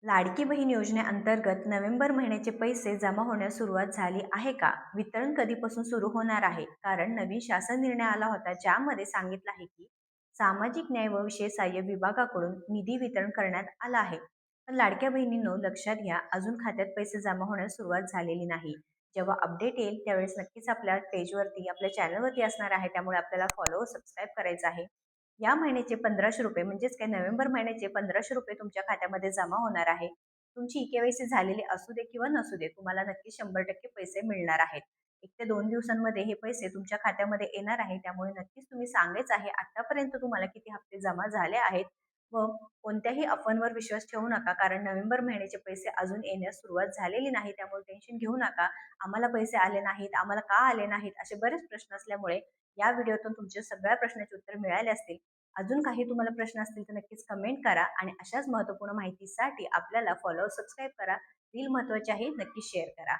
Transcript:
लाडकी बहीण योजनेअंतर्गत नोव्हेंबर महिन्याचे पैसे जमा होण्यास सुरुवात झाली आहे का? वितरण कधीपासून सुरू होणार आहे? कारण नवीन शासन निर्णय आला होता ज्यामध्ये सांगितलं आहे की सामाजिक न्याय व विशेष सहाय्य विभागाकडून निधी वितरण करण्यात आलं आहे. पण लाडक्या बहिणींनो लक्षात घ्या, अजून खात्यात पैसे जमा होण्यास सुरुवात झालेली नाही. जेव्हा अपडेट येईल त्यावेळेस नक्कीच आपल्या पेजवरती, आपल्या चॅनलवरती असणार आहे. त्यामुळे आपल्याला फॉलो, सबस्क्राईब करायचं आहे. या महिन्याचे 1500 रुपये म्हणजेच काय नोव्हेंबर महिन्याचे 1500 रुपये तुमच्या खात्यामध्ये जमा होणार आहे. तुमची ई-के-वाय-सी झालेली असू दे किंवा नसू दे, तुम्हाला नक्की 100% पैसे मिळणार आहेत. 1 ते 2 दिवसांमध्ये हे पैसे तुमच्या खात्यामध्ये येणार आहे. त्यामुळे नक्कीच तुम्ही सांगायचं आहे आतापर्यंत तुम्हाला किती हप्ते जमा झाले आहेत व कोणत्याही अफवांवर विश्वास ठेवू नका. कारण नोव्हेंबर महिन्याचे पैसे अजून येण्यास सुरुवात झालेली नाही. त्यामुळे टेन्शन घेऊ नका. आम्हाला पैसे आले नाहीत, आम्हाला का आले नाहीत, असे बरेच प्रश्न असल्यामुळे या व्हिडिओतून तुमच्या सगळ्या प्रश्नांची उत्तर मिळाले असतील. अजून काही तुम्हाला प्रश्न असतील तर नक्कीच कमेंट करा आणि अशाच महत्त्वपूर्ण माहितीसाठी आपल्याला फॉलो, सबस्क्राईब करा. रील महत्त्वाची आहे, नक्की शेअर करा.